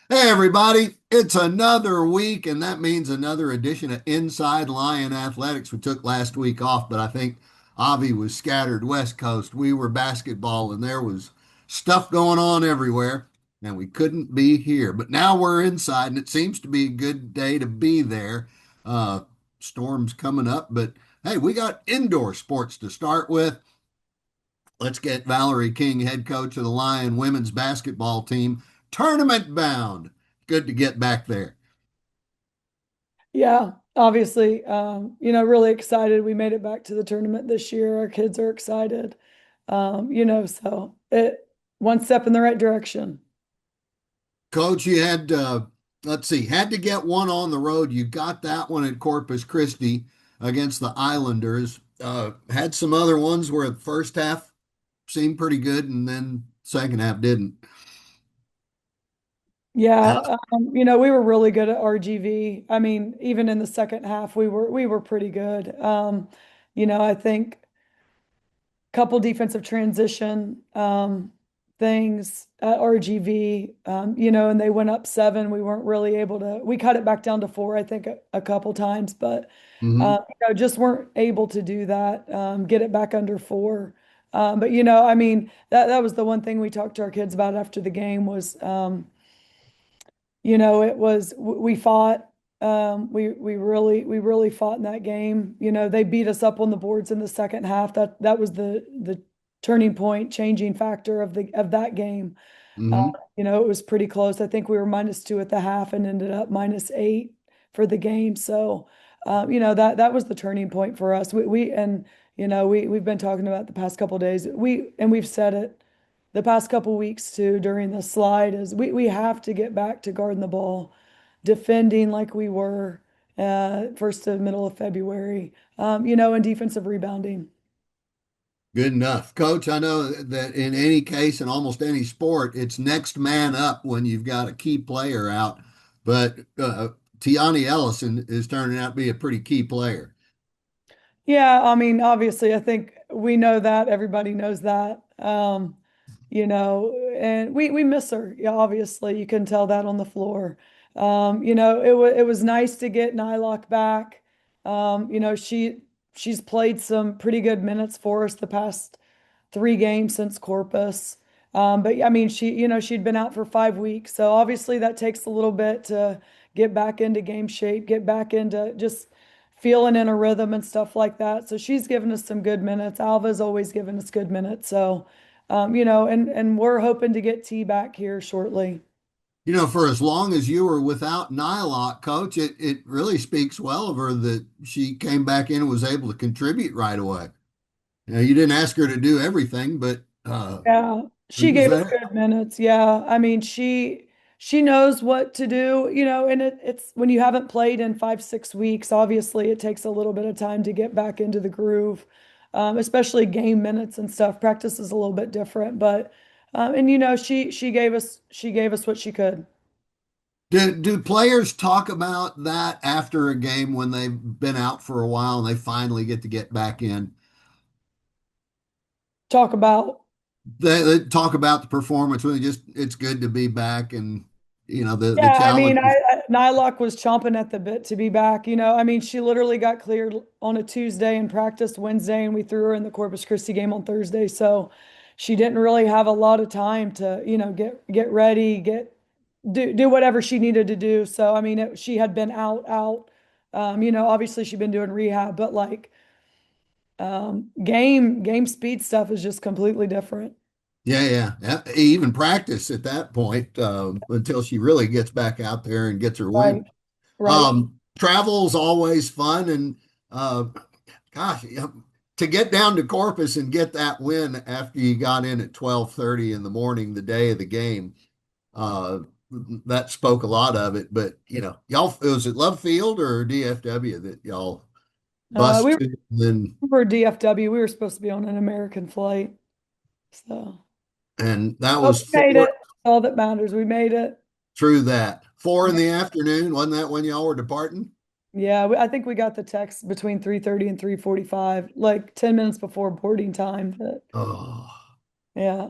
Hey, everybody, it's another week, and that means another edition of Inside Lion Athletics. We took last week off, but I think Avi was scattered West Coast. We were basketball, and there was stuff going on everywhere, and we couldn't be here. But now we're inside, and it seems to be a good day to be there. Uh, Storm's coming up, but hey, we got indoor sports to start with. Let's get Valerie King, head coach of the Lion women's basketball team, tournament bound. Good to get back there. Yeah, obviously, really excited. We made it back to the tournament this year. Our kids are excited. So it one step in the right direction. Coach, you had, let's see, had to get one on the road. You got that one at Corpus Christi against the Islanders. Had some other ones where the first half seemed pretty good and then second half didn't. Yeah, we were really good at RGV. I mean, even in the second half, we were pretty good. I think couple defensive transition things at RGV, and they went up seven. We weren't really able to, we cut it back down to four, I think, a couple times, but Hmm. just weren't able to do that, get it back under four. But I mean, that was the one thing we talked to our kids about after the game was, it was we fought. We really fought in that game. They beat us up on the boards in the second half. That was the turning point, changing factor of that game. Uh, Hmm. it was pretty close. I think we were -2 at the half and ended up -8 for the game. So, that was the turning point for us. We've been talking about the past couple of days. We've said it the past couple weeks too during the slide is we have to get back to guarding the ball, defending like we were first to middle of February, and defensive rebounding. Good enough. Coach, I know that in any case, in almost any sport, it's next man up when you've got a key player out. But Tiani Ellison is turning out to be a pretty key player. Yeah, I mean, obviously, I think we know that everybody knows that. And we miss her. Yeah, obviously, you can tell that on the floor. It was nice to get Nylock back. She's played some pretty good minutes for us the past 3 games since Corpus. But I mean, she'd been out for 5 weeks, so obviously that takes a little bit to get back into game shape, get back into just feeling in a rhythm and stuff like that. So she's given us some good minutes. Alva's always given us good minutes. So, and we're hoping to get T back here shortly. For as long as you were without Nylock, Coach, it really speaks well of her that she came back in and was able to contribute right away. You didn't ask her to do everything, but Yeah, it she was gave us there. good minutes. Yeah, I mean, she knows what to do, and it's when you haven't played in 5, 6 weeks, obviously it takes a little bit of time to get back into the groove, especially game minutes and stuff. Practice is a little bit different, but and she gave us what she could. Do players talk about that after a game when they've been out for a while and they finally get back in? Talk about. They talk about the performance when it's good to be back and the Yeah, I mean, challenges. Nylock was chomping at the bit to be back. I mean, she literally got cleared on a Tuesday and practiced Wednesday, and we threw her in the Corpus Christi game on Thursday. So she didn't really have a lot of time to, get ready, do whatever she needed to do. So I mean, she had been out. Obviously she'd been doing rehab, but like game speed stuff is just completely different. Yeah. Even practice at that point until she really gets back out there and gets her Right, win. right. Travel's always fun, and uh, gosh, to get down to Corpus and get that win after you got in at 12:30 in the morning, the day of the game, uh, that spoke a lot of it. But y'all, was it Love Field or DFW that y'all Uh, bust we to? Then were DFW. We were supposed to be on an American flight. So, and that but was we made four it. All that matters. We made it. through that. 4 in the afternoon, wasn't that when y'all were departing? Yeah, I think we got the text between 3:30 and 3:45, like 10 minutes before boarding time. But Oh, yeah.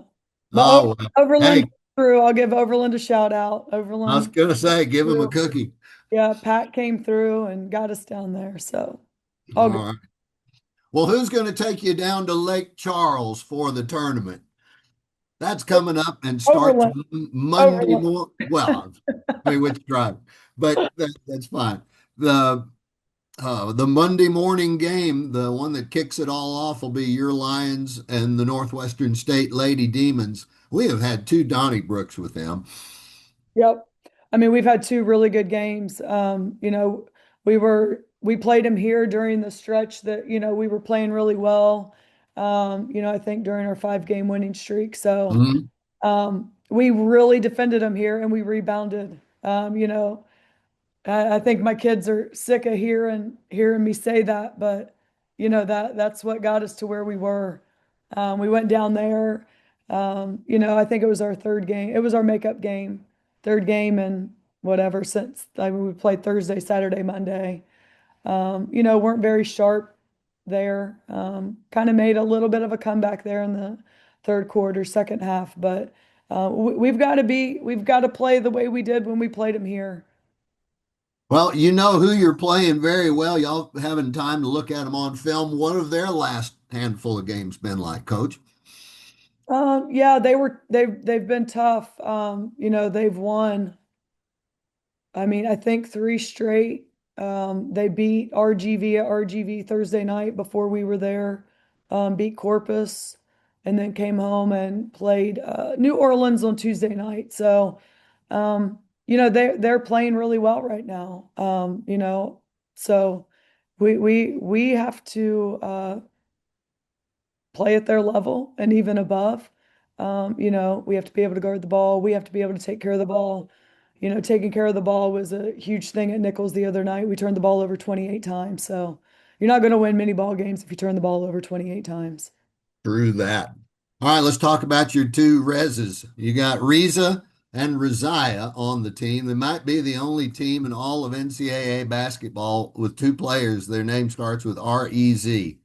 But oh, well. Overland Hey. through. I'll give Overland a shout out. I was Overland, gonna say, give him a through. cookie. Yeah, Pat came through and got us down there. So all good. All right. Well, who's going to take you down to Lake Charles for the tournament? That's coming up and starts Overland, Monday Overland. morning. Well, I mean, which drive, but that's fine. The the Monday morning game, the one that kicks it all off, will be your Lions and the Northwestern State Lady Demons. We have had two Donnybrooks with them. Yep. I mean, we've had two really good games. We played them here during the stretch that, we were playing really well. I think during our 5 game winning streak. So Mhm. we really defended them here and we rebounded. I think my kids are sick of hearing me say that, but that's what got us to where we were. We went down there. I think it was our third game. It was our makeup game, third game and whatever since I mean, we played Thursday, Saturday, Monday. Weren't very sharp there. Kind of made a little bit of a comeback there in the third quarter, second half, but we've got to play the way we did when we played them here. Well, you know who you're playing very well. Y'all having time to look at them on film. What have their last handful of games been like, Coach? Yeah, they've been tough. They've won. I mean, I think three straight. They beat RGV at RGV Thursday night before we were there. Beat Corpus, and then came home and played New Orleans on Tuesday night. So, they're playing really well right now. So we have to play at their level and even above. We have to be able to guard the ball. We have to be able to take care of the ball. Taking care of the ball was a huge thing at Nichols the other night. We turned the ball over 28 times. So you're not going to win many ball games if you turn the ball over 28 times. Through that. All right, let's talk about your two Rezes. You got Riza and Rizia on the team. They might be the only team in all of NCAA basketball with two players. Their name starts with REZ.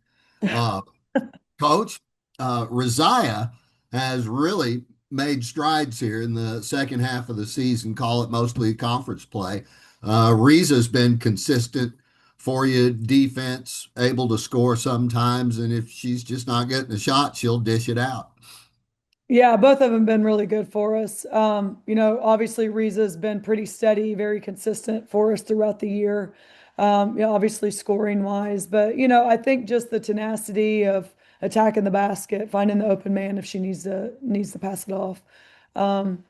Uh, Coach, Rizia has really made strides here in the second half of the season, call it mostly conference play. Riza's been consistent for you, defense, able to score sometimes, and if she's just not getting a shot, she'll dish it out. Yeah, both of them been really good for us. Obviously Riza's been pretty steady, very consistent for us throughout the year. Obviously scoring wise, but I think just the tenacity of attacking the basket, finding the open man if she needs to pass it off. And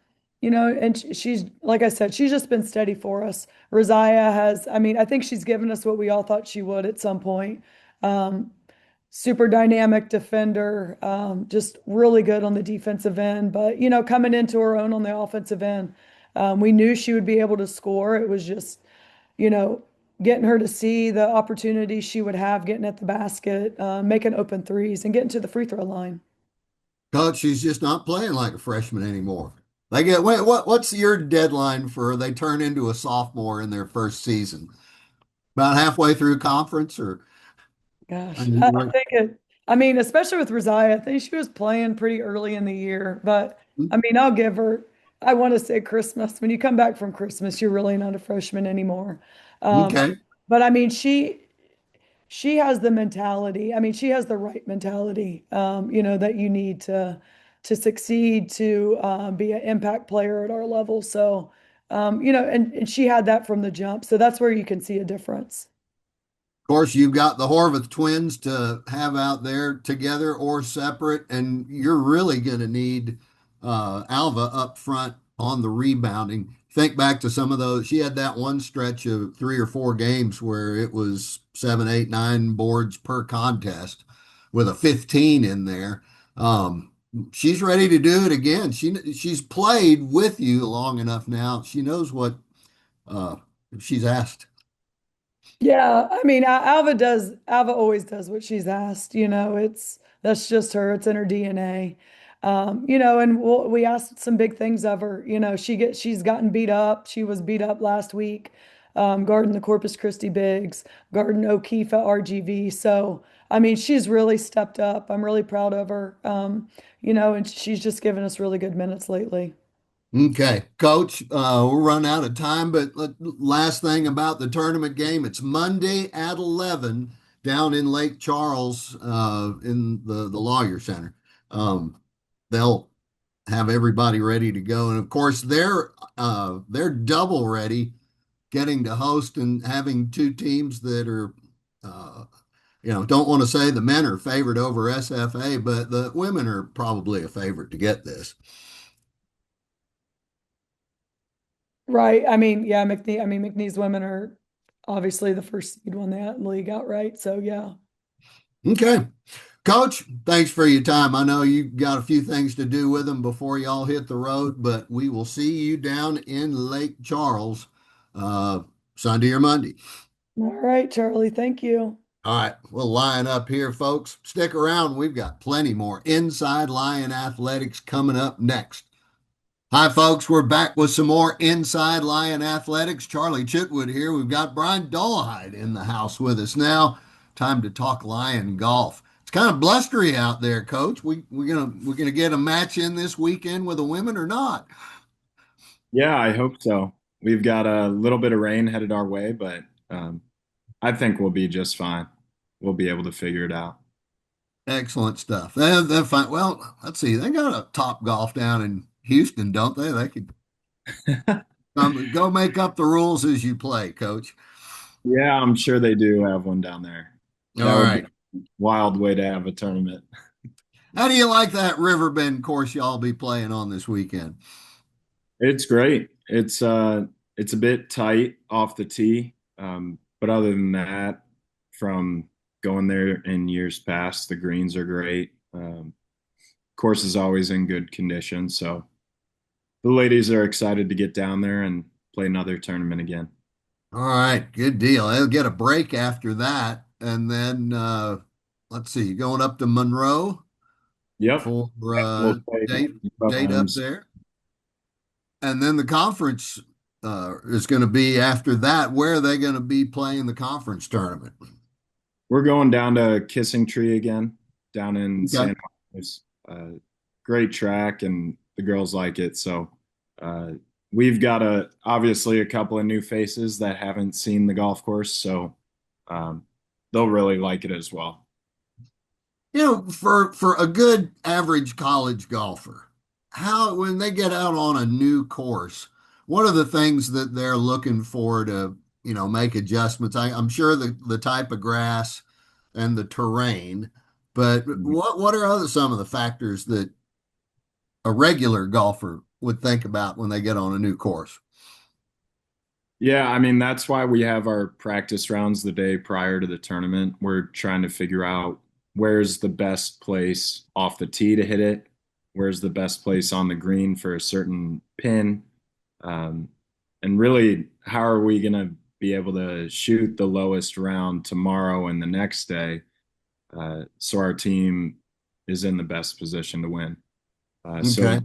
she's like I said, she's just been steady for us. Rosia has, I mean, I think she's given us what we all thought she would at some point. Um, Super dynamic defender, just really good on the defensive end. But, coming into her own on the offensive end, we knew she would be able to score. It was just, you know, getting her to see the opportunities she would have getting at the basket, making open threes, and getting to the free throw line. Coach, she's just not playing like a freshman anymore. They get what's your deadline for they turn into a sophomore in their first season? About halfway through conference, or I Gosh, mean, I think it, I mean, especially with Rosia, I think she was playing pretty early in the year, but I mean, I'll give her, I want to say Christmas. When you come back from Christmas, you're really not a freshman anymore. Um, okay. but I mean, she has the mentality. I mean, she has the right mentality, that you need to succeed, to be an impact player at our level. So, and she had that from the jump. So that's where you can see a difference. Of course, you've got the Horvath twins to have out there together or separate, and you're really going to need Alva up front on the rebounding. Think back to some of those. She had that one stretch of 3 or 4 games where it was 7, 8, 9 boards per contest with a 15 in there. She's ready to do it again. She's played with you long enough now. She knows what uh, she's asked. Yeah, I mean, Alva always does what she's asked, that's just her, it's in her DNA. And we asked some big things of her. She's gotten beat up. She was beat up last week, guarding the Corpus Christi Bigs, guarding O'Keefe at RGV. So, I mean, she's really stepped up. I'm really proud of her. And she's just given us really good minutes lately. Okay, Coach, we're running out of time, but last thing about the tournament game, it's Monday at 11 down in Lake Charles in the Lawyer Center. Um, they'll have everybody ready to go, and of course they're double ready, getting to host and having two teams that are don't want to say the men are favored over SFA, but the women are probably a favorite to get this. Right. I mean, yeah, McNeese women are obviously the first seed won that league outright. So yeah. Okay. Coach, thanks for your time. I know you got a few things to do with them before y'all hit the road, but we will see you down in Lake Charles uh, Sunday or Monday. All right, Charlie. Thank you. All right, we'll line up here, folks. Stick around. We've got plenty more Inside Lion Athletics coming up next. Hi, folks. We're back with some more Inside Lion Athletics. Charlie Chitwood here. We've got Brian Dolehide in the house with us now. Time to talk Lion golf. It's kind of blustery out there, Coach. We're gonna get a match in this weekend with the women or not? Yeah, I hope so. We've got a little bit of rain headed our way, but I think we'll be just fine. We'll be able to figure it out. Excellent stuff. They're fine. Well, let's see. They got a Top Golf down in Houston, don't they? They could go make up the rules as you play, Coach. Yeah, I'm sure they do have one down there. That All would be right. a wild way to have a tournament. How do you like that Riverbend course y'all be playing on this weekend? It's great. It's a bit tight off the tee. But other than that, from going there in years past, the greens are great. Course is always in good condition, so the ladies are excited to get down there and play another tournament again. All right, good deal. They'll get a break after that, and then let's see, going up to Monroe Yep. for We'll play date up Homes. there, and then the conference is going to be after that. Where are they going to be playing the conference tournament? We're going down to Kissing Tree again, down in Okay. San Jose. Great track, and the girls like it. So uh, we've got obviously a couple of new faces that haven't seen the golf course, so um, they'll really like it as well. For a good average college golfer, how when they get out on a new course, what are the things that they're looking for to, make adjustments? I'm sure the type of grass and the terrain, but what are some of the factors that a regular golfer would think about when they get on a new course? Yeah, I mean, that's why we have our practice rounds the day prior to the tournament. We're trying to figure out where's the best place off the tee to hit it, where's the best place on the green for a certain pin, um, and really, how are we going to be able to shoot the lowest round tomorrow and the next day so our team is in the best position to win. So Okay.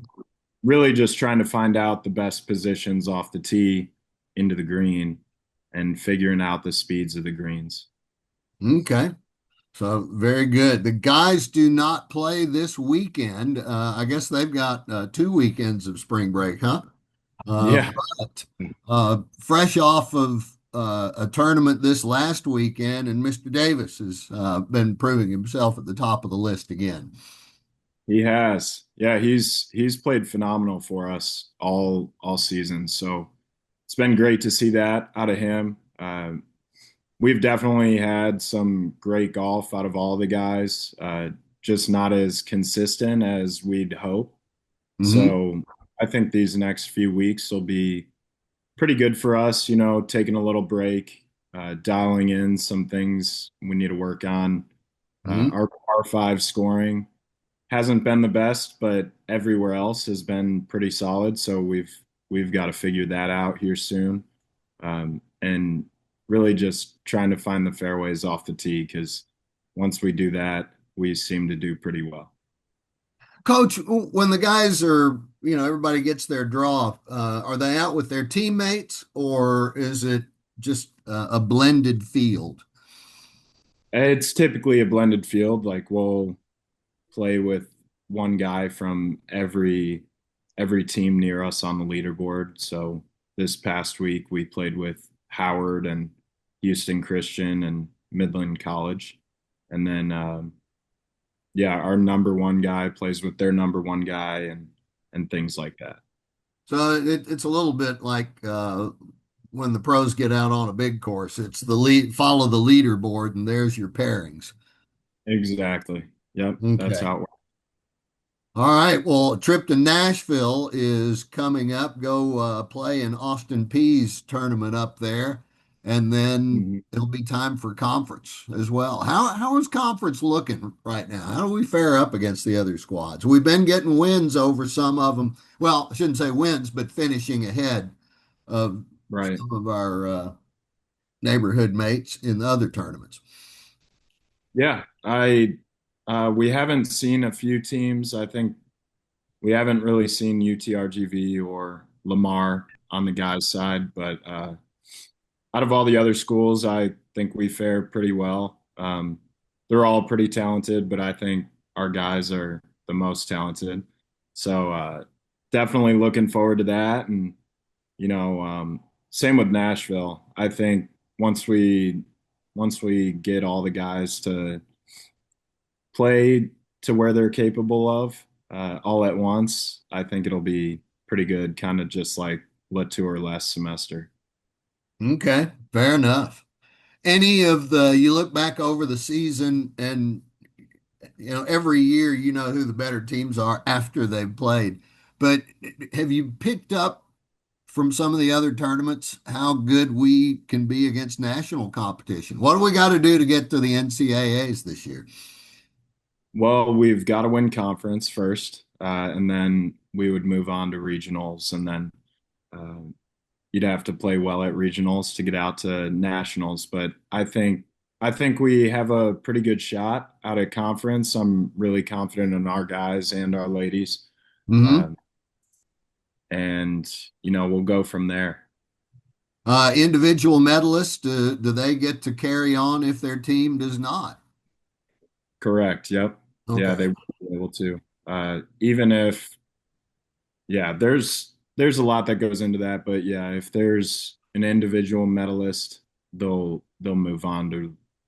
really just trying to find out the best positions off the tee into the green and figuring out the speeds of the greens. Okay. So very good. The guys do not play this weekend. I guess they've got 2 weekends of spring break, huh? Yeah. But fresh off of a tournament this last weekend, and Mr. Davis has been proving himself at the top of the list again. He has. Yeah, he's played phenomenal for us all season. So it's been great to see that out of him. We've definitely had some great golf out of all the guys, just not as consistent as we'd hope. Hmm. So I think these next few weeks will be pretty good for us, taking a little break, dialing in some things we need to work on. Hmm. Our par 5 scoring hasn't been the best, but everywhere else has been pretty solid. So we've got to figure that out here soon, and really just trying to find the fairways off the tee because once we do that, we seem to do pretty well. Coach, when the guys are, everybody gets their draw, are they out with their teammates or is it just a blended field? It's typically a blended field. Like we'll play with one guy from every every team near us on the leaderboard. So this past week we played with Howard and Houston Christian and Midland College. And then yeah, our number one guy plays with their number one guy and things like that. So it's a little bit like when the pros get out on a big course. It's the lead, follow the leaderboard, and there's your pairings. Exactly. Yep, that's Okay. how it works. All right. Well, a trip to Nashville is coming up. Go play in Austin Peay's tournament up there, and then Mhm. it'll be time for conference as well. How is conference looking right now? How do we fare up against the other squads? We've been getting wins over some of them. Well, I shouldn't say wins, but finishing ahead of Right. some of our neighborhood mates in the other tournaments. Yeah, I we haven't seen a few teams. I think we haven't really seen UTRGV or Lamar on the guys' side, but out of all the other schools, I think we fare pretty well. They're all pretty talented, but I think our guys are the most talented. So definitely looking forward to that. And same with Nashville. I think once we once we get all the guys to play to where they're capable of all at once, I think it'll be pretty good, kind of just like Latour last semester. Okay, fair enough. Any of the you look back over the season and every year you know who the better teams are after they've played. But have you picked up from some of the other tournaments how good we can be against national competition? What do we got to do to get to the NCAAs this year? Well, we've got to win conference first, and then we would move on to regionals, and then uh, you'd have to play well at regionals to get out to nationals. But I think we have a pretty good shot out at conference. I'm really confident in our guys and our ladies, Hmm. uh, and we'll go from there. Individual medalists, do they get to carry on if their team does not? Correct. Yep. Yeah, Okay, they will be able to. Even if, yeah, there's a lot that goes into that, but yeah, if there's an individual medalist, they'll move on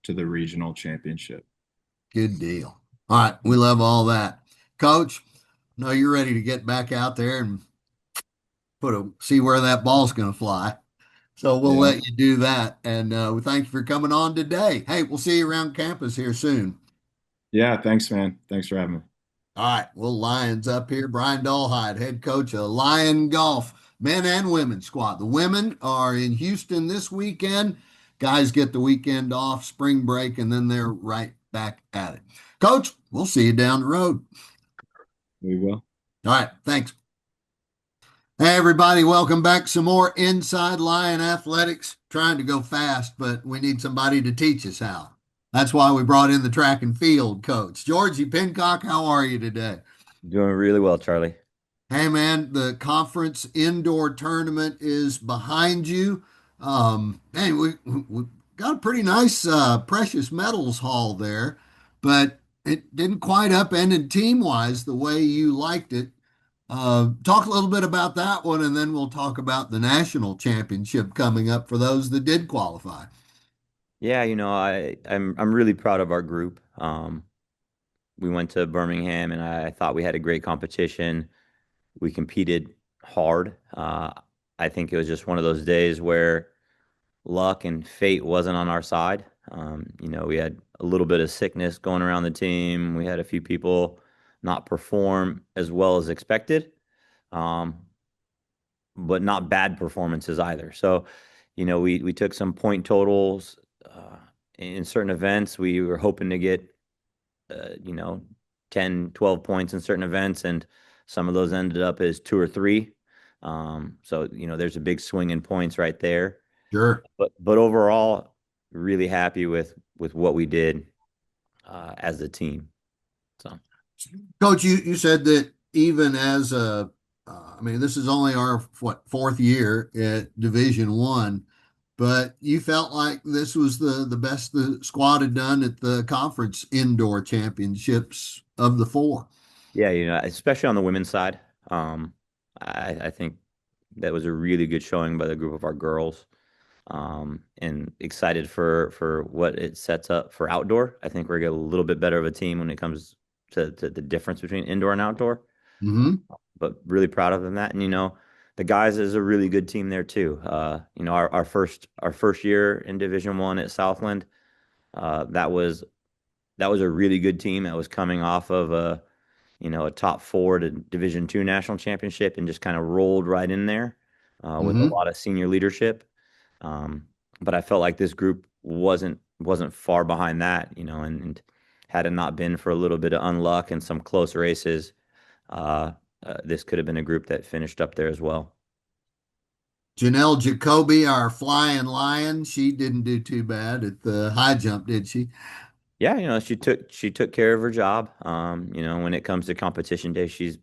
to the regional championship. good deal. All right, we love all that. Coach, no, you're ready to get back out there and see where that ball's going to fly. So we'll Yeah. let you do that. And we thank you for coming on today. Hey, we'll see you around campus here soon. Yeah. Thanks, man. Thanks for having me. All right, well, Lions up here. Brian Dolehide, head coach of Lion Golf, men and women squad. The women are in Houston this weekend. Guys get the weekend off, spring break, and then they're right back at it. Coach, we'll see you down the road. We will. All right, thanks. Hey, everybody, welcome back. Some more Inside Lion Athletics. Trying to go fast, but we need somebody to teach us how. That's why we brought in the track and field coach. Georgie Pincock, how are you today? Doing really well, Charlie. Hey, man, the conference indoor tournament is behind you. Hey, we got a pretty nice precious metals haul there, but it didn't quite upend in team wise the way you liked it. Talk a little bit about that one, and then we'll talk about the national championship coming up for those that did qualify. Yeah, I'm really proud of our group. We went to Birmingham, and I thought we had a great competition. We competed hard. I think it was just one of those days where luck and fate wasn't on our side. We had a little bit of sickness going around the team. We had a few people not perform as well as expected. Um, but not bad performances either. So, we took some point totals in certain events. We were hoping to get, uh, you know, 10, 12 points in certain events, and some of those ended up as two or three. So, there's a big swing in points right there. Sure. But overall, really happy with what we did as a team. So. Coach, you said that even as I mean, this is only our fourth year at Division One, but you felt like this was the best the squad had done at the conference indoor championships of the four. Yeah, especially on the women's side. I think that was a really good showing by the group of our girls. And excited for what it sets up for outdoor. I think we're gonna get a little bit better of a team when it comes to the difference between indoor and outdoor. Hmm. But really proud of them that. And the guys is a really good team there too. Our first year in Division 1 at Southland, that was a really good team that was coming off of a top four to Division 2 national championship and just kind of rolled right in there with a Hmm. lot of senior leadership. Um, but I felt like this group wasn't far behind that, and had it not been for a little bit of unluck and some close races, uh, this could have been a group that finished up there as well. Janelle Jacoby, our flying lion, she didn't do too bad at the high jump, did she? Yeah, she took care of her job. When it comes to competition day, she's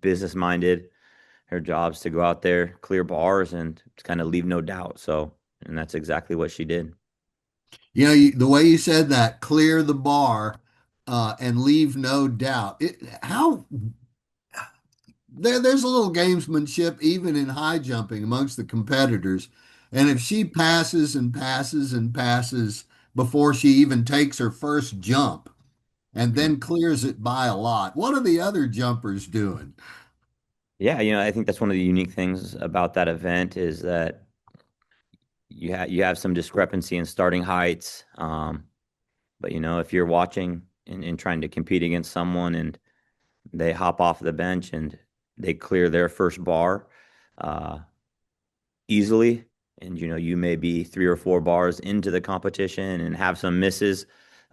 business minded. Her job's to go out there, clear bars, and kind of leave no doubt. So, and that's exactly what she did. The way you said that, clear the bar and leave no doubt. How there's a little gamesmanship even in high jumping amongst the competitors. And if she passes and passes and passes before she even takes her first jump and then clears it by a lot, what are the other jumpers doing? Yeah, I think that's one of the unique things about that event is that you have some discrepancy in starting heights. But if you're watching and trying to compete against someone and they hop off the bench and they clear their first bar uh, easily, and you may be 3 or 4 bars into the competition and have some misses,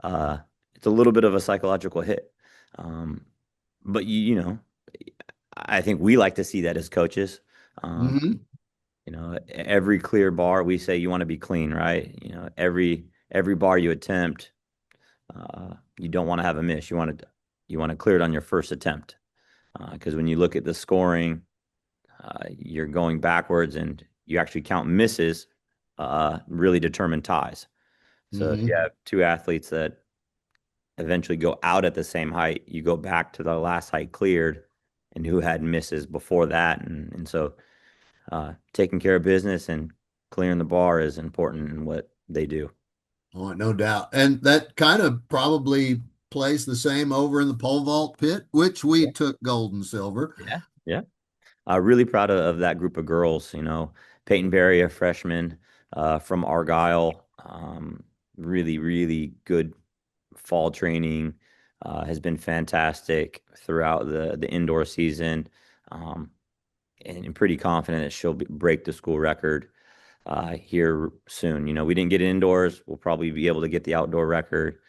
it's a little bit of a psychological hit. Um, but I think we like to see that as coaches. Um, Hmm. every clear bar, we say you want to be clean, right? Every bar you attempt, you don't want to have a miss. You want to clear it on your first attempt. Because when you look at the scoring, you're going backwards, and you actually count misses, really determine ties. So if you Hmm. have two athletes that eventually go out at the same height, you go back to the last height cleared and who had misses before that. And so taking care of business and clearing the bar is important in what they do. Oh, no doubt. And that kind of probably plays the same over in the pole vault pit, which we Yeah. took gold and silver. Yeah. Yeah. Really proud of that group of girls. Peyton Berry, a freshman from Argyle, really, really good fall training, has been fantastic throughout the indoor season, um, and I'm pretty confident that she'll break the school record here soon. We didn't get indoors. We'll probably be able to get the outdoor record.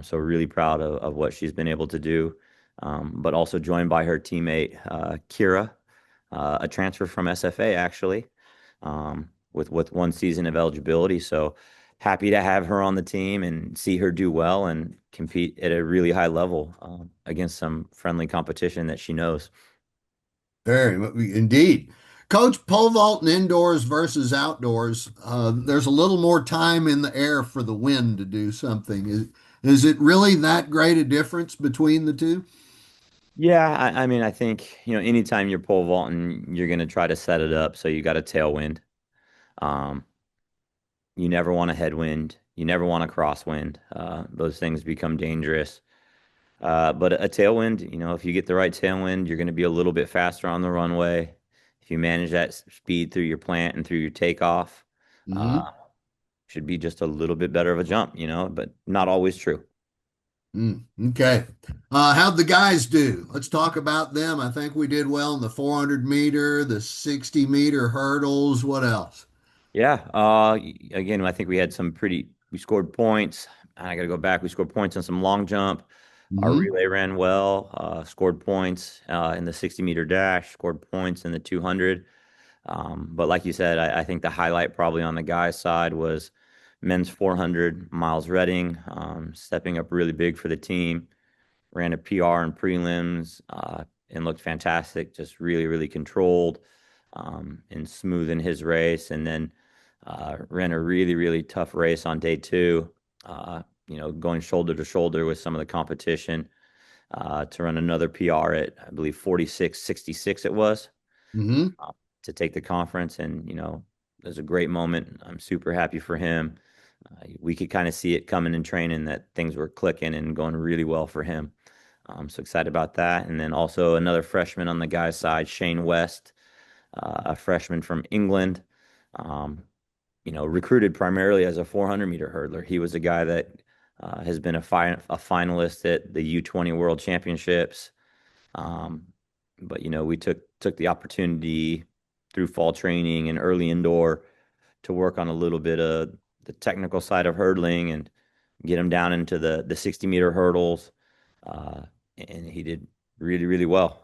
So really proud of what she's been able to do. But also joined by her teammate, Kira, a transfer from SFA actually, with 1 season of eligibility. So happy to have her on the team and see her do well and compete at a really high level against some friendly competition that she knows. Indeed. Coach, pole vaulting indoors versus outdoors, there's a little more time in the air for the wind to do something. Is it really that great a difference between the two? Yeah, I mean, I think, anytime you're pole vaulting, you're going to try to set it up so you got a tailwind. Um, you never want a headwind. You never want a crosswind. Those things become dangerous. But a tailwind, if you get the right tailwind, you're going to be a little bit faster on the runway. If you manage that speed through your plant and through your takeoff, Hmm. uh, should be just a little bit better of a jump, but not always true. Okay. How'd the guys do? Let's talk about them. I think we did well in the 400 meter, the 60-meter hurdles. What else? Yeah. Again, I think we scored points. I got to go back. We scored points on some long jump. Our Hmm. relay ran well, scored points in the 60-meter dash, scored points in the 200. But like you said, I think the highlight probably on the guys' side was men's 400, Myles Redding, stepping up really big for the team, ran a PR in prelims, and looked fantastic, just really, really controlled and smooth in his race. And then ran a really, really tough race on day two, going shoulder to shoulder with some of the competition. to run another PR at, I believe, 46.66 it was, Mm-hmm. to take the conference. And, it was a great moment. I'm super happy for him. We could kind of see it coming in training that things were clicking and going really well for him. So excited about that. And then also another freshman on the guy's side, Cheyne West, a freshman from England, um, recruited primarily as a 400-meter hurdler. He was a guy that has been a finalist at the U20 World Championships. Um, but we took the opportunity through fall training and early indoor to work on a little bit of the technical side of hurdling and get him down into the 60-meter hurdles. Uh, and he did really, really well.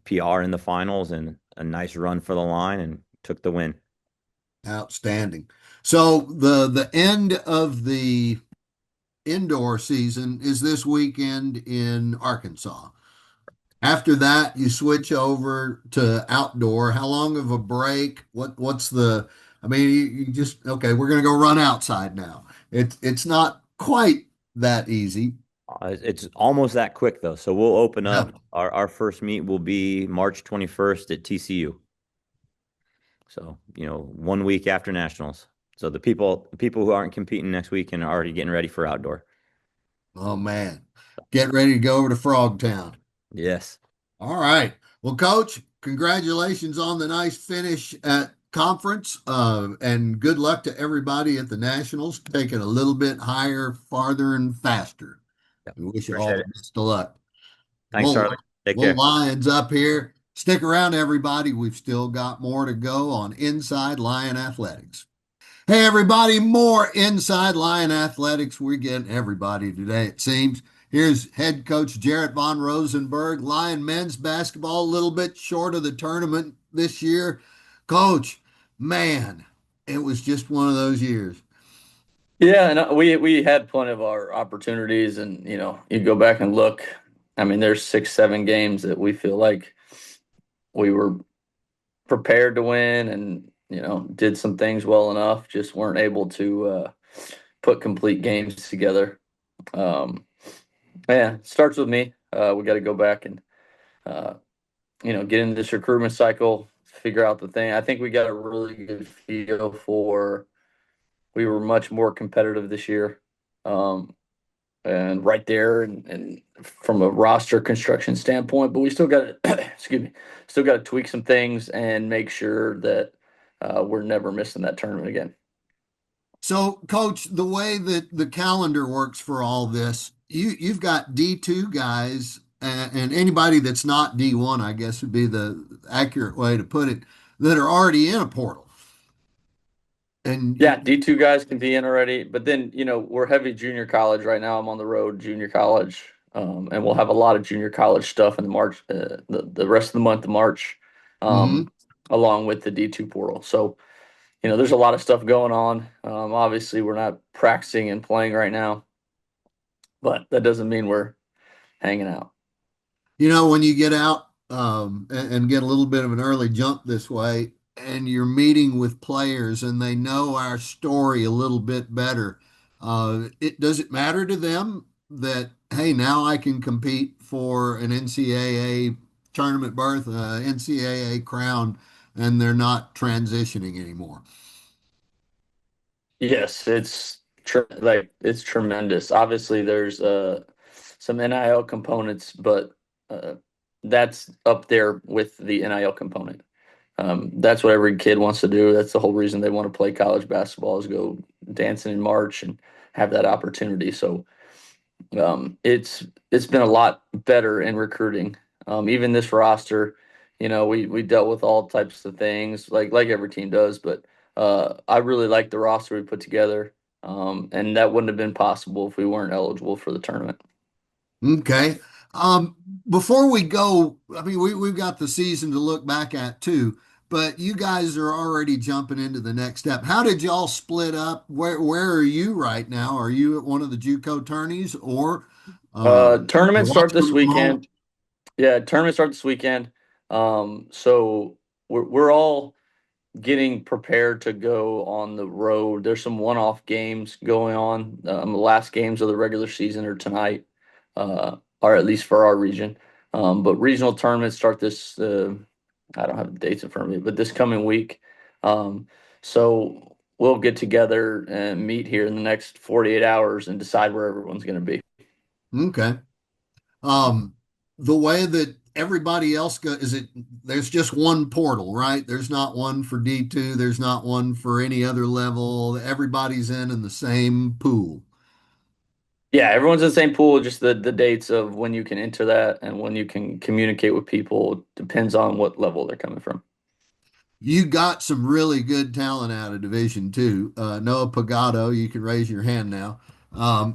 PR in the finals and a nice run for the line and took the win. Outstanding. So the end of the indoor season is this weekend in Arkansas. After that, you switch over to outdoor. How long of a break? What's the? I mean, you just okay. We're gonna go run outside now. It's not quite that easy. It's almost that quick though. So we'll open Yeah. up. Our first meet will be March 21st at TCU. So, 1 week after nationals. So the people who aren't competing next week and are already getting ready for outdoor. Oh man, get ready to go over to Frogtown. Yes. All right. Well, Coach, congratulations on the nice finish at conference, and good luck to everybody at the Nationals, taking a little bit higher, farther, and faster. Yep. We wish you all Appreciate the it. best of luck. Thanks, Charlie. Take We'll care. Lions up here. Stick around, everybody. We've still got more to go on Inside Lion Athletics. Hey, everybody, more Inside Lion Athletics. We're getting everybody today, it seems. Here's head coach Jaret von Rosenberg. Lion men's basketball, a little bit short of the tournament this year. Coach, man, it was just one of those years. Yeah, and we had plenty of our opportunities, and you go back and look. I mean, there's 6, 7 games that we feel like we were prepared to win, and did some things well enough, just weren't able to put complete games together. Yeah, it starts with me. We got to go back and uh, get into this recruitment cycle, figure out the thing. I think we got a really good feel for. We were much more competitive this year. And right there and from a roster construction standpoint, but we still got to excuse me, still got to tweak some things and make sure that we're never missing that tournament again. So, Coach, the way that the calendar works for all this, you've got D2 guys, and anybody that's not D1, I guess would be the accurate way to put it, that are already in a portal. And Yeah, D2 guys can be in already, but then we're heavy junior college right now. I'm on the road junior college, and we'll have a lot of junior college stuff in the March, the rest of the month of March, Mhm. along with the D2 portal. So there's a lot of stuff going on. Obviously, we're not practicing and playing right now, but that doesn't mean we're hanging out. When you get out and get a little bit of an early jump this way, and you're meeting with players and they know our story a little bit better, does it matter to them that, hey, now I can compete for an NCAA tournament berth, NCAA crown, and they're not transitioning anymore? Yes, it's tremendous. Obviously, there's some NIL components, but uh, that's up there with the NIL component. That's what every kid wants to do. That's the whole reason they want to play college basketball is go dancing in March and have that opportunity. So it's been a lot better in recruiting. Even this roster, we dealt with all types of things like every team does, but I really like the roster we put together, and that wouldn't have been possible if we weren't eligible for the tournament. Okay. Um, Before we go, I mean, we've got the season to look back at too, but you guys are already jumping into the next step. How did y'all split up? Where are you right now? Are you at one of the JUCO tourneys or Tournaments start this Oklahoma? weekend. Yeah, tournaments start this weekend. So we're all getting prepared to go on the road. There's some one-off games going on. The last games of the regular season are tonight. or at least for our region. But regional tournaments start this. I don't have the dates in front of me, but this coming week. So we'll get together and meet here in the next 48 hours and decide where everyone's going to be. Okay. Um, the way that everybody else is it there's just one portal, right? There's not one for D2, there's not one for any other level. Everybody's in the same pool. Yeah, everyone's in the same pool. Just the dates of when you can enter that and when you can communicate with people depends on what level they're coming from. You got some really good talent out of Division Two. Noah Pagado, you can raise your hand now.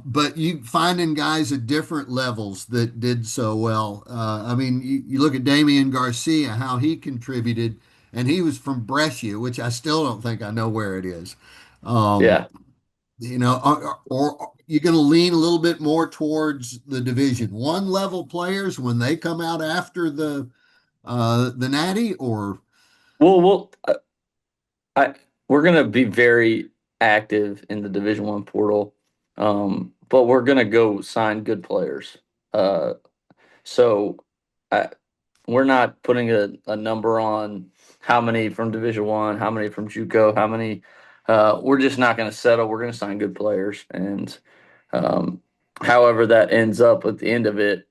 But you finding guys at different levels that did so well. I mean, you look at Damian Garcia, how he contributed, and he was from Brescia, which I still don't think I know where it is. Um, Yeah. or you're going to lean a little bit more towards the Division One level players when they come out after the Natty, or We'll I we're gonna be very active in the Division One portal, but we're gonna go sign good players. So I, we're not putting a number on how many from Division One, how many from JUCO, how many. We're just not gonna settle. We're gonna sign good players, and um, however that ends up at the end of it.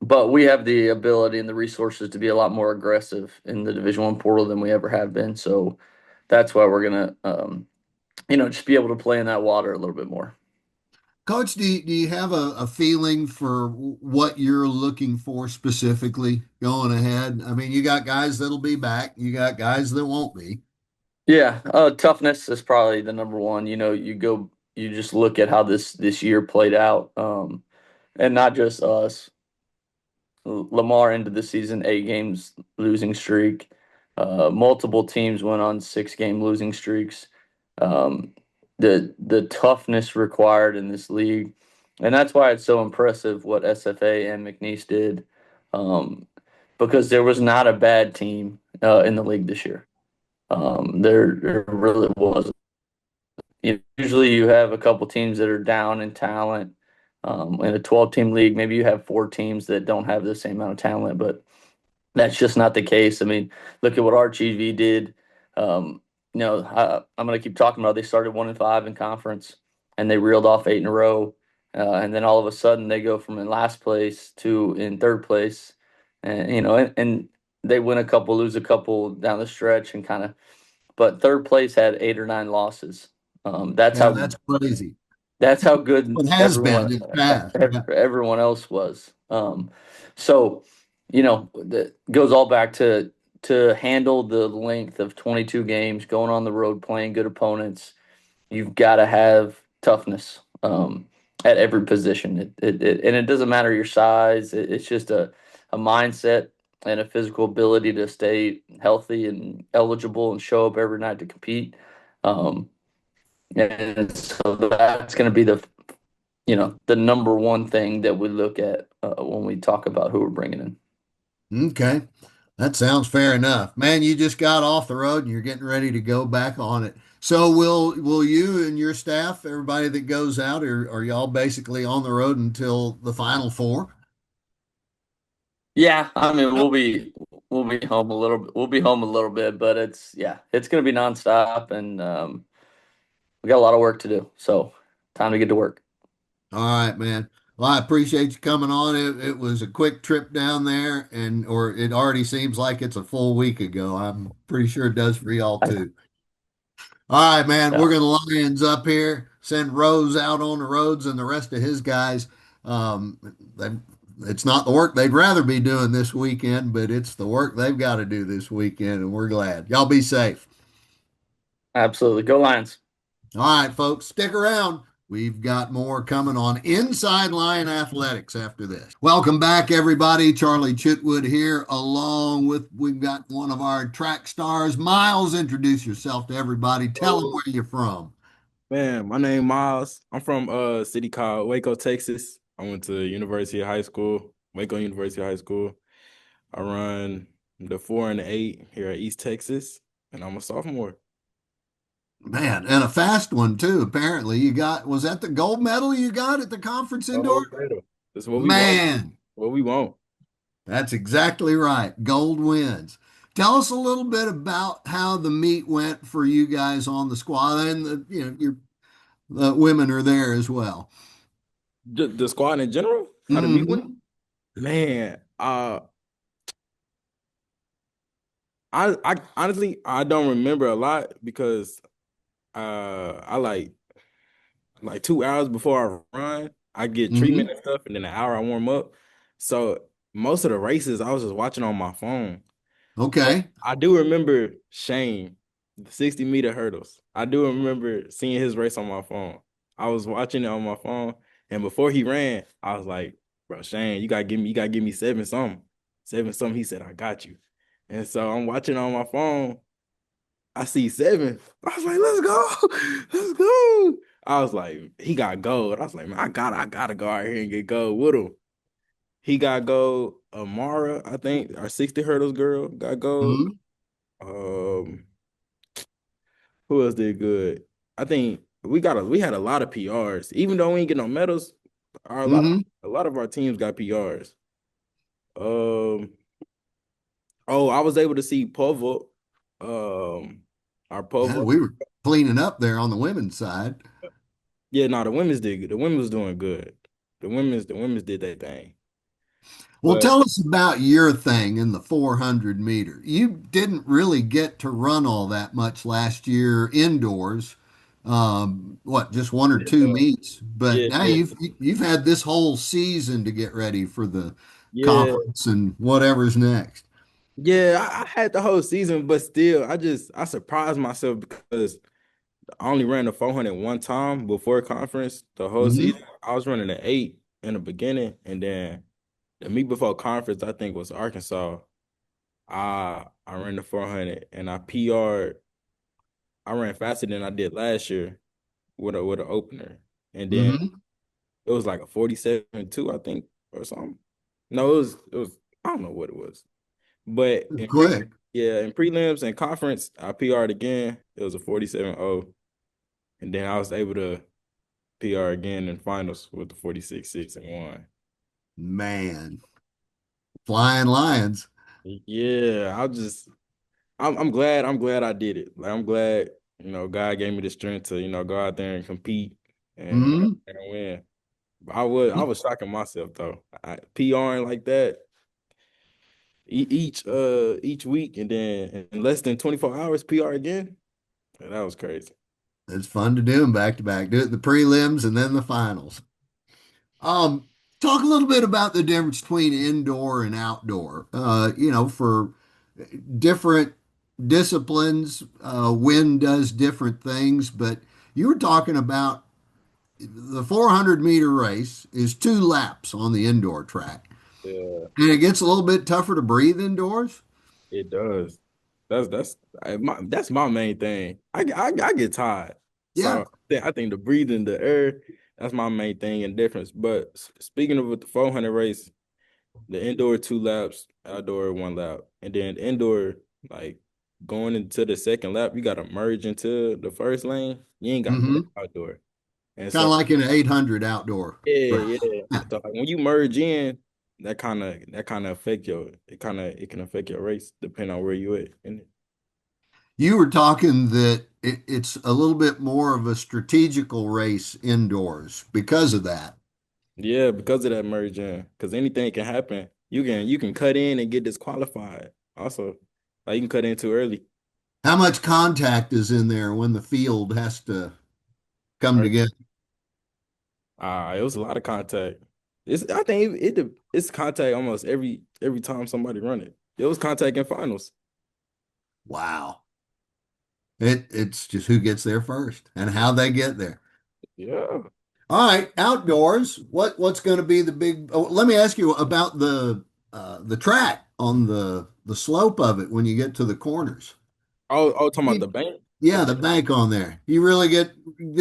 But we have the ability and the resources to be a lot more aggressive in the Division One portal than we ever have been. So that's why we're gonna, just be able to play in that water a little bit more. Coach, do you have a feeling for what you're looking for specifically going ahead? I mean, you got guys that'll be back, you got guys that won't be. Yeah, toughness is probably the number one. You just look at how this year played out, and not just us. Lamar ended the season 8 games losing streak. Multiple teams went on 6 game losing streaks. Um, the toughness required in this league, and that's why it's so impressive what SFA and McNeese did, um, because there was not a bad team in the league this year. There really was. Usually you have a couple teams that are down in talent. In a 12-team league, maybe you have 4 teams that don't have the same amount of talent, but that's just not the case. I mean, look at what RGV did. I'm going to keep talking about. They started 1-5 in conference, and they reeled off 8 in a row, and then all of a sudden they go from in last place to in third place, and they win a couple, lose a couple down the stretch, and kind of. But third place had 8 or 9 losses. That's Yeah, how that's crazy. that's how good It has been everyone in the past. Yeah. everyone else was. So that goes all back to handle the length of 22 games, going on the road, playing good opponents. You've got to have toughness at every position. And it doesn't matter your size. It's just a mindset and a physical ability to stay healthy and eligible and show up every night to compete. Um, and so that's going to be the number one thing that we look at when we talk about who we're bringing in. Okay. That sounds fair enough. Man, you just got off the road and you're getting ready to go back on it. So will you and your staff, everybody that goes out, or are y'all basically on the road until the final four? Yeah, I mean we'll be home a little bit. We'll be home a little bit, but it's going to be nonstop, and we got a lot of work to do. So time to get to work. All right, man. Well, I appreciate you coming on. It was a quick trip down there, or it already seems like it's a full week ago. I'm pretty sure it does for y'all too. All right, man. Yeah, We're gonna Lions up here. Send Rose out on the roads and the rest of his guys. Um, they, it's not the work they'd rather be doing this weekend, but it's the work they've got to do this weekend, and we're glad. Y'all be safe. absolutely. Go Lions. All right, folks, stick around. We've got more coming on Inside Lion Athletics after this. Welcome back, everybody. Charlie Chitwood here, along with we've got one of our track stars, Myles. Introduce yourself to everybody. Tell them where you're from. Man, my name Myles. I'm from a city called Waco, Texas. I went to University of High School, Waco University High School. I run the 4 and the 8 here at East Texas, and I'm a sophomore. Man, and a fast one too. Apparently, was that the gold medal you got at the conference indoor? Oh, better. That's what we want. Man, What we want. that's exactly right. Gold wins. Tell us a little bit about how the meet went for you guys on the squad, and your women are there as well. The squad in general, how the meet went. Hmm. Man, I honestly I don't remember a lot because I like 2 hours before I run, I get treatment Hmm. and stuff, and then an hour I warm up. So most of the races I was just watching on my phone. But Okay. I do remember Cheyne, the 60-meter hurdles. I do remember seeing his race on my phone. I was watching it on my phone, and before he ran, I was like, "Bro, Cheyne, you gotta give me seven something, seven something." He said, "I got you," and so I'm watching on my phone. I see seven. I was like, "Let's go, let's go." I was like, "He got gold." I was like, "Man, I gotta go out here and get gold with him." He got gold. Amara, I think, our 60 hurdles girl got gold. Hmm. Um, who else did good? I think we had a lot of PRs. Even though we ain't get no medals, Hmm. a lot of our teams got PRs. Um, oh, I was able to see Povo. Our Yeah, Povo. we were cleaning up there on the women's side. Yeah, no, the women's did good. The women was doing good. The women's did that thing. Well, But tell us about your thing in the 400 meter. You didn't really get to run all that much last year indoors. What, just one or two yeah, meets? But yeah, now you've had this whole season to get ready for the yeah, conference and whatever's next. yeah. I had the whole season, but still, I surprised myself because I only ran the 400 one time before conference the whole season. Hmm. I was running the 8 in the beginning, and then the meet before conference, I think was Arkansas. I ran the 400 and I PR'd. I ran faster than I did last year with an opener, and then Hmm. it was like a 47-2, I think, or something. No, it was I don't know what it was, but Quick. in prelims and conference, I PR'd again. It was a 47-0, and then I was able to PR again in finals with the 46-6 and 1. Man, flying lions. Yeah, I'm glad I did it. Like I'm glad, God gave me the strength to, go out there and compete Hmm. and win. But I was shocking myself though. PRing like that each week and then in less than 24 hours PR again. That was crazy. It's fun to do them back to back. Do it in the prelims and then the finals. Um, Talk a little bit about the difference between indoor and outdoor. For different disciplines, wind does different things, but you were talking about the 400-meter race is 2 laps on the indoor track, Yeah, and it gets a little bit tougher to breathe indoors. it does. That's my main thing. I get tired. Yeah. So I think the breathing, the air, that's my main thing and difference. But speaking of with the 400 race, the indoor 2 laps, outdoor 1 lap, and then indoor like going into the second lap, you got to merge into the first lane. You ain't got to do that Hmm. outdoor. And Kind of so like in an 800 outdoor yeah, race. yeah. So like, when you merge in, that kind of affect it can affect your race depending on where you at. And You were talking that it's a little bit more of a strategical race indoors because of that. yeah, because of that merge in, because anything can happen. You can cut in and get disqualified. Also, like you can cut in too early. How much contact is in there when the field has to come together? It was a lot of contact. I think it's contact almost every time somebody run it. It was contact in finals. Wow. It's just who gets there first and how they get there. Yeah. All right, outdoors. What's going to be the big? Oh, let me ask you about the track on the slope of it when you get to the corners. Talking about the bank. The Yeah, the bank. bank on there. You really get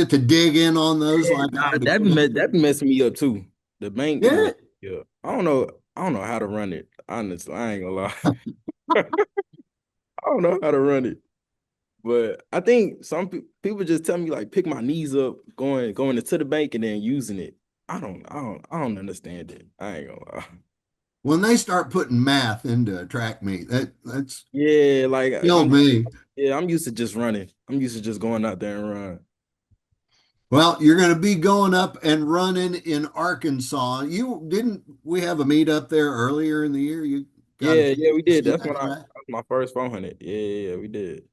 to dig in on those Yeah, like I nah, would expect. that be messing me up too. The bank be Yeah. messing me up. I don't know how to run it. Honestly, I ain't gonna lie. I don't know how to run it. But I think some people just tell me like pick my knees up, going into the bank and then using it. I don't understand it. I ain't gonna lie. When they start putting math into a track meet, that's Yeah, like killed me. I'm used to just running. I'm used to just going out there and run. Well, you're going to be going up and running in Arkansas. You didn't we have a meet up there earlier in the year? You got a Yeah, chance yeah, we to did. see That's that when I track? that was my first 400. Yeah, yeah, yeah, we did.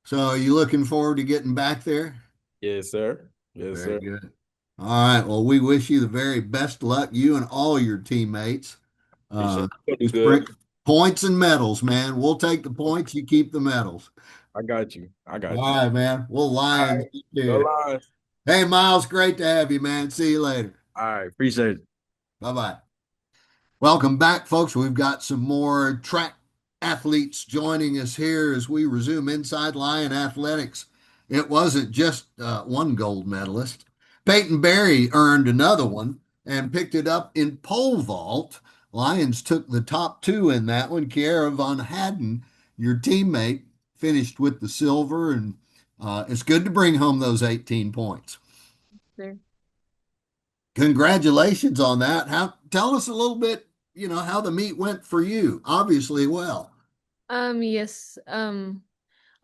So are you looking forward to getting back there? Yes, sir. Yes, Very sir. good. All right. Well, we wish you the very best luck, you and all your teammates. Appreciate Uh, it. You do just good. bring points and medals, man. We'll take the points. You keep the medals. I got you. I All got you. right, man. We'll All Lions right. Go here. Lions. Hey, Miles, great to have you, man. See you later. All right. Appreciate it. Bye bye. Welcome back, folks. We've got some more track athletes joining us here as we resume Inside Lion Athletics. It wasn't just one gold medalist. Peyton Berry earned another one and picked it up in pole vault. Lions took the top two in that one. Kiara von Hadden, your teammate, finished with the silver, and it's good to bring home those 18 points. There. Congratulations on that. Tell us a little bit, how the meet went for you. Obviously, well. Yes.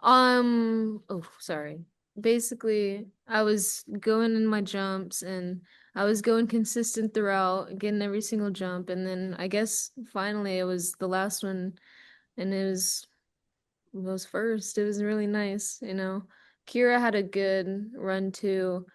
Oh, sorry. Basically, I was going in my jumps and I was going consistent throughout, getting every single jump, and then I guess finally it was the last one and it was first. It was really nice, you know. Kira had a good run too,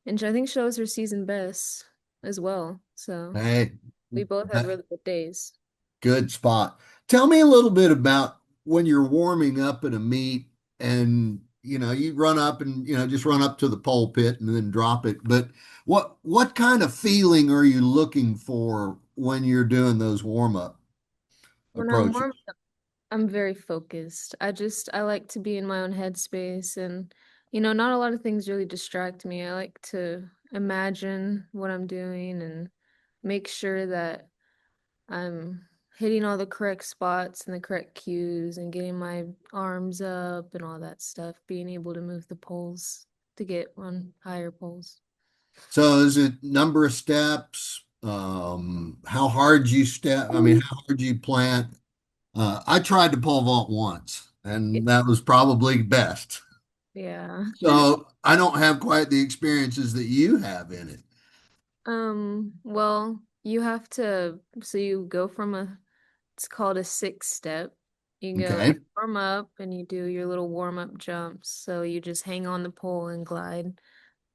and I think she was her season best as well. So Hey, we both had that- really good days. good spot. Tell me a little bit about when you're warming up at a meet and you run up and just run up to the pole pit and then drop it. But what kind of feeling are you looking for when you're doing those warm up When I'm approaches? warm I'm very focused. I like to be in my own headspace and not a lot of things really distract me. I like to imagine what I'm doing and make sure that I'm hitting all the correct spots and the correct cues and getting my arms up and all that stuff, being able to move the poles to get on higher poles. So is it number of steps? How hard you step? I mean, how hard you plant? I tried to pole vault once, and that was probably best. Yeah. So I don't have quite the experiences that you have in it. Well, you have to, so you go from it's called a six step. You go Okay. warm up and you do your little warm up jumps. So you just hang on the pole and glide.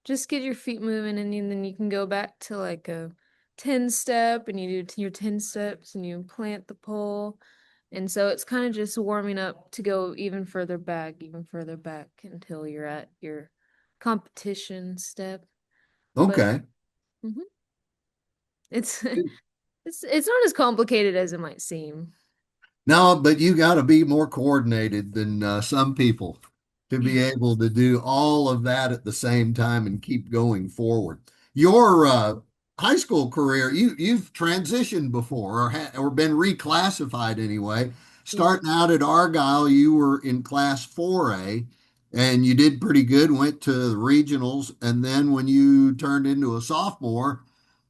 Just get your feet moving and then you can go back to like a 10 step and you do your 10 steps and you plant the pole. And so it's kind of just warming up to go even further back until you're at your competition step. But Okay. mhm, it's it's not as complicated as it might seem. No, but you got to be more coordinated than some people to be able to do all of that at the same time and keep going forward. Your high school career, you've transitioned before or been reclassified anyway. Yeah. Starting out at Argyle, you were in class 4A and you did pretty good, went to the regionals, and then when you turned into a sophomore,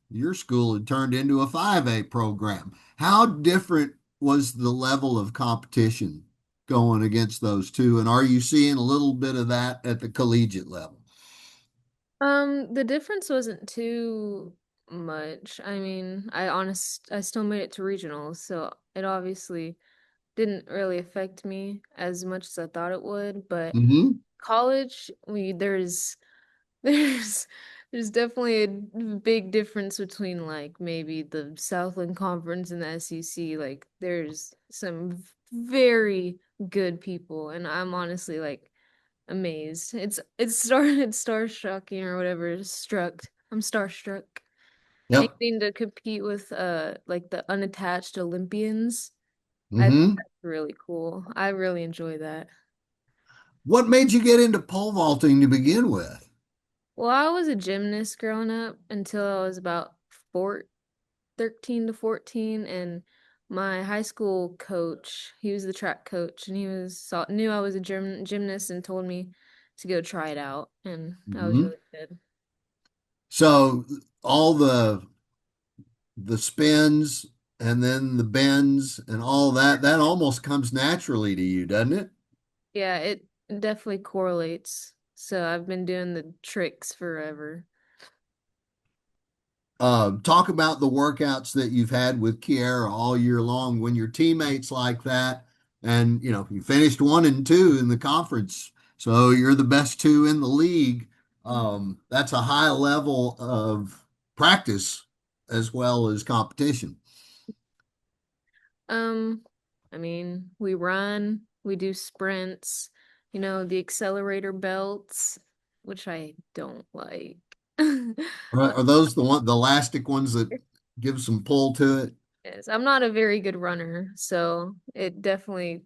your school had turned into a 5A program. How different was the level of competition going against those two? And are you seeing a little bit of that at the collegiate level? The difference wasn't too much. I mean, I still made it to regionals, so it obviously didn't really affect me as much as I thought it would, but Hmm. college, there's there's definitely a big difference between like maybe the Southland Conference and the SEC. Like there's some very good people and I'm honestly like amazed. It's starstrucking or whatever, struck. I'm starstruck. And Yep. getting to compete with like the unattached Olympians, I think Hmm. that's really cool. I really enjoy that. What made you get into pole vaulting to begin with? Well, I was a gymnast growing up until I was about 4, 13 to 14, and My high school coach, he was the track coach, and knew I was a gymnast and told me to go try it out, and that was Mhm. really good. So all the spins and then the bends and all that, that almost comes naturally to you, doesn't it? Yeah, it definitely correlates. So I've been doing the tricks forever. Talk about the workouts that you've had with Kiera all year long when your teammates like that, and you finished 1-2 in the conference, so you're the best two in the league. That's a high level of practice as well as competition. Um, I mean, we run, we do sprints, the accelerator belts, which I don't like. Are those the elastic ones that give some pull to it? Yes, I'm not a very good runner, so it definitely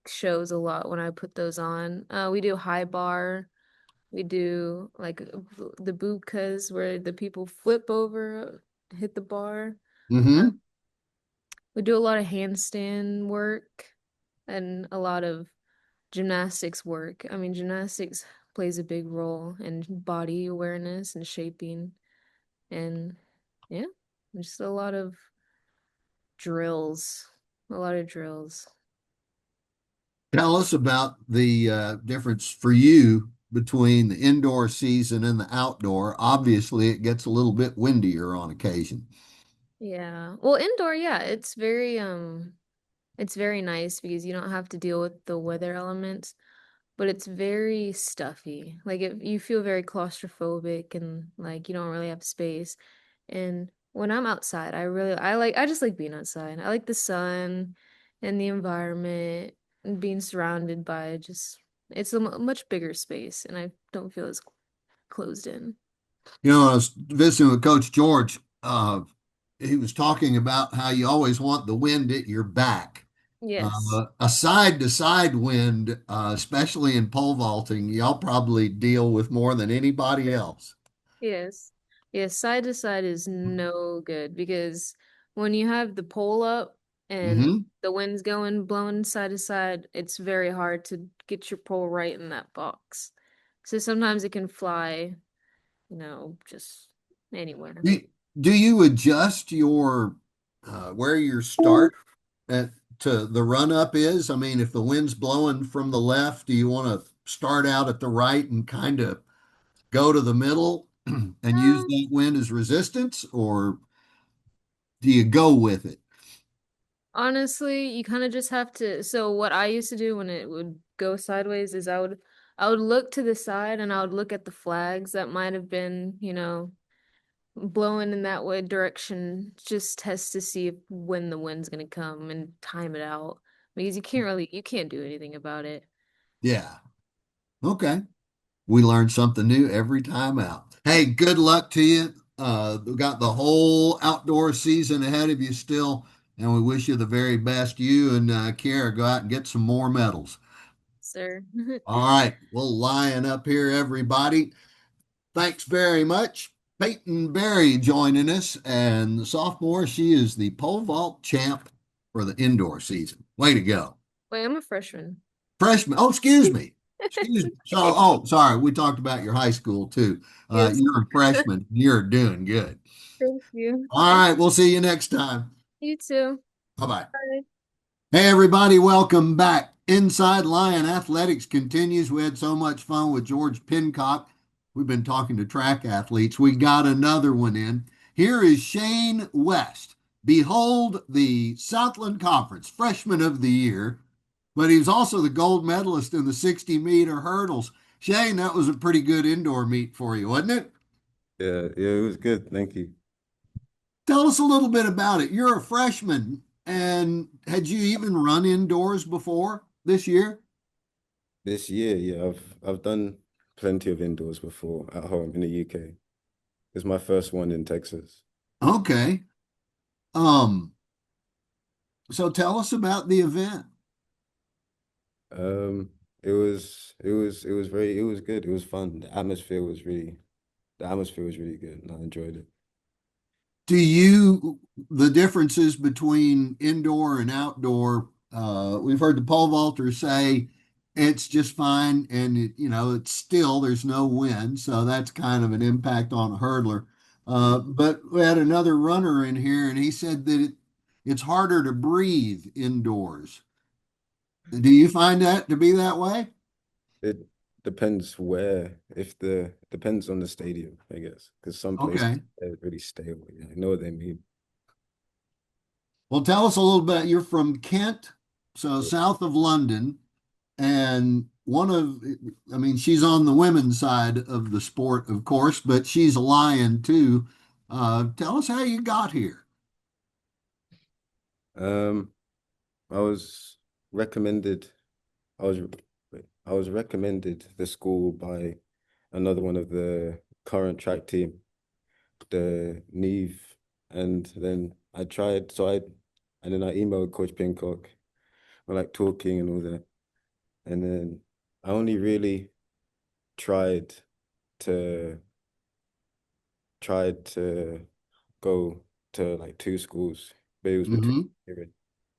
shows a lot when I put those on. We do high bar, we do like the bukas where the people flip over, hit the bar. Uh, Mm-hmm. we do a lot of handstand work and a lot of gymnastics work. I mean, gymnastics plays a big role in body awareness and shaping, and yeah, just a lot of drills, a lot of drills. Tell us about the difference for you between the indoor season and the outdoor. Obviously, it gets a little bit windier on occasion. Yeah. Well, indoor, yeah, it's very nice because you don't have to deal with the weather elements, but it's very stuffy. Like you feel very claustrophobic and like you don't really have space. And when I'm outside, I just like being outside. I like the sun and the environment and being surrounded by just it's a much bigger space and I don't feel as closed in. I was visiting with Coach George. He was talking about how you always want the wind at your back. Yes. A side to side wind, especially in pole vaulting, y'all probably deal with more than anybody else. Yes. Yes, side to side is no good because when you have the pole up and Hmm. the wind's going blowing side to side, it's very hard to get your pole right in that box. So sometimes it can fly, just anywhere. Do, do you adjust your where your start at, to the run up is? I mean, if the wind's blowing from the left, do you want to start out at the right and kind of go to the middle and use Um, that wind as resistance, or do you go with it? Honestly, you kind of just have to. So what I used to do when it would go sideways is I would look to the side and I would look at the flags that might have been, blowing in that way direction, just test to see if when the wind's gonna come and time it out because you can't do anything about it. Yeah. Okay. We learn something new every time out. Hey, good luck to you. We got the whole outdoor season ahead of you still, and we wish you the very best. You and Kiara go out and get some more medals. Sir. All right, we'll line up here, everybody. Thanks very much. Peyton Berry joining us, and the sophomore, she is the pole vault champ for the indoor season. Way to go. Wait, I'm a freshman. Freshman. Oh, excuse me. Excuse me. So, oh, sorry. We talked about your high school too. Yes. You're a freshman. You're doing good. Thank you. All right. We'll see you next time. You too. Bye bye. Bye. Hey, everybody. Welcome back. Inside Lion Athletics continues. We had so much fun with George Pincock. We've been talking to track athletes. We got another one in. Here is Cheyne West. Behold the Southland Conference Freshman of the Year, but he was also the gold medalist in the 60-meter hurdles. Shane, that was a pretty good indoor meet for you, wasn't it? Yeah, yeah, it was good. Thank you. Tell us a little bit about it. You're a freshman, and had you even run indoors before this year? This year, yeah, I've done plenty of indoors before at home in the UK. It's my first one in Texas. Okay. Um, so tell us about the event. It was good. It was fun. The atmosphere was really good, and I enjoyed it. The differences between indoor and outdoor, we've heard the pole vaulters say it's just fine. And it's still, there's no wind. So that's kind of an impact on a hurdler. But we had another runner in here and he said that it's harder to breathe indoors. Do you find that to be that way? It depends where, if the depends on the stadium, I guess, because some places Okay. are really stable. Yeah, I know what they mean. Well, tell us a little bit. You're from Kent, so Yeah. south of London, and I mean, she's on the women's side of the sport, of course, but she's a Lion too. Tell us how you got here. Um, I was recommended. I was I was recommended the school by another one of the current track team, the Neve, and then I tried. And then I emailed Coach Pincock. We're like talking and all that, and then I only really tried to tried to go to like two schools, but it was between Hmm. here and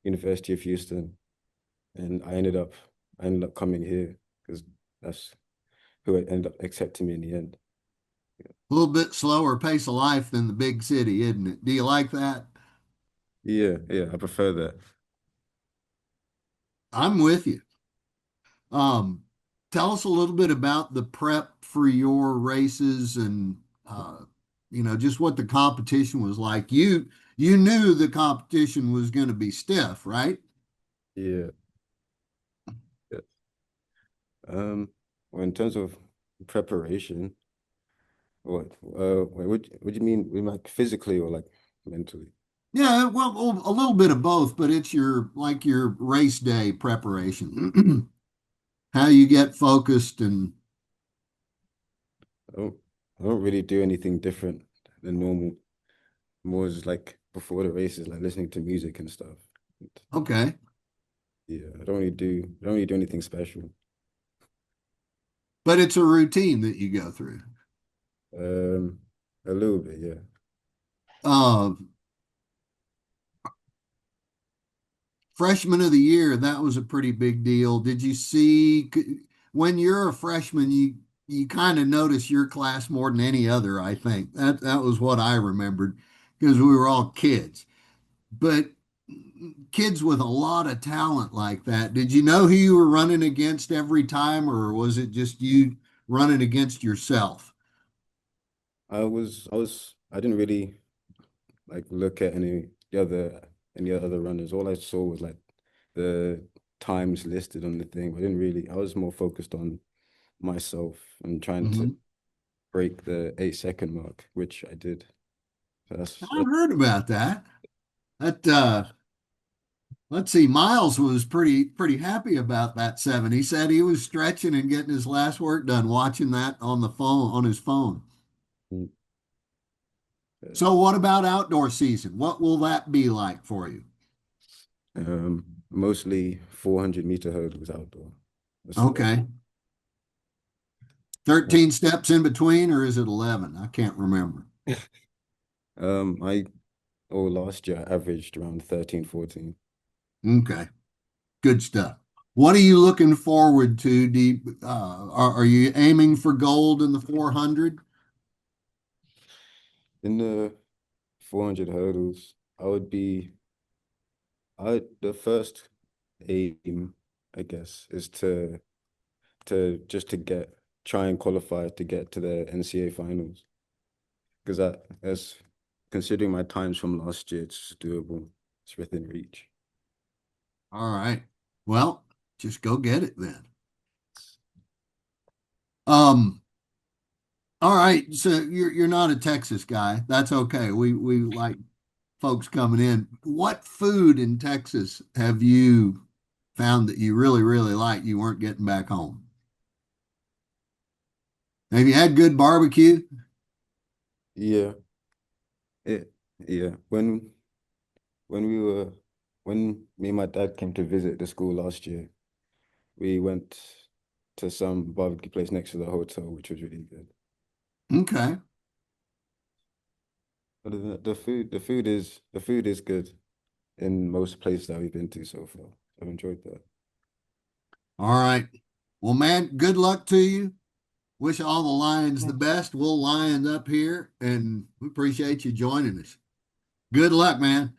University of Houston, and I ended up coming here because that's who ended up accepting me in the end. A little bit slower pace of life than the big city, isn't it? Do you like that? Yeah, yeah, I prefer that. I'm with you. Um, Tell us a little bit about the prep for your races and just what the competition was like. You knew the competition was going to be stiff, right? Yeah, yeah. Well, in terms of preparation, what do you mean, like physically or like mentally? Yeah, well, a little bit of both, but it's your race day preparation. How you get focused and I don't, I don't really do anything different than normal. More just like before the races, like listening to music and stuff. okay. Yeah, I don't really do anything special. But it's a routine that you go through. Um, a little bit, yeah. Uh, Freshman of the year, that was a pretty big deal. Did you see when you're a freshman, you kind of notice your class more than any other, I think. That was what I remembered because we were all kids. But kids with a lot of talent like that, did you know who you were running against every time, or was it just you running against yourself? I didn't really like look at any other runners. All I saw was like the times listed on the thing. I was more focused on myself and trying to Mhm. break the 8-second mark, which I did. So I've heard about that. That let's see, Myles was pretty happy about that 7. He said he was stretching and getting his last work done watching that on the phone on his phone. mm, So what about outdoor season? What will that be like for you? mostly 400-meter hurdles outdoor. That's what Okay. I, 13 steps in between, or is it 11? I can't remember. I last year I averaged around 13, 14. Okay. Good stuff. What are you looking forward to? Are you aiming for gold in the 400? In the 400 hurdles, the first aim, I guess, is to just to try and qualify to get to the NCAA finals. Because as considering my times from last year, it's doable. It's within reach. All right. Well, just go get it then. Um, all right. So you're not a Texas guy. That's okay. We like folks coming in. What food in Texas have you found that you really like you weren't getting back home? Have you had good barbecue? Yeah, it yeah. When we were when me and my dad came to visit the school last year, we went to some barbecue place next to the hotel, which was really good. Okay. Other than that, the food is good in most places that we've been to so far. I've enjoyed that. All right. Well, man, good luck to you. Wish all the Lions the best. We'll Lions up here, and we appreciate you joining us. Good luck, man.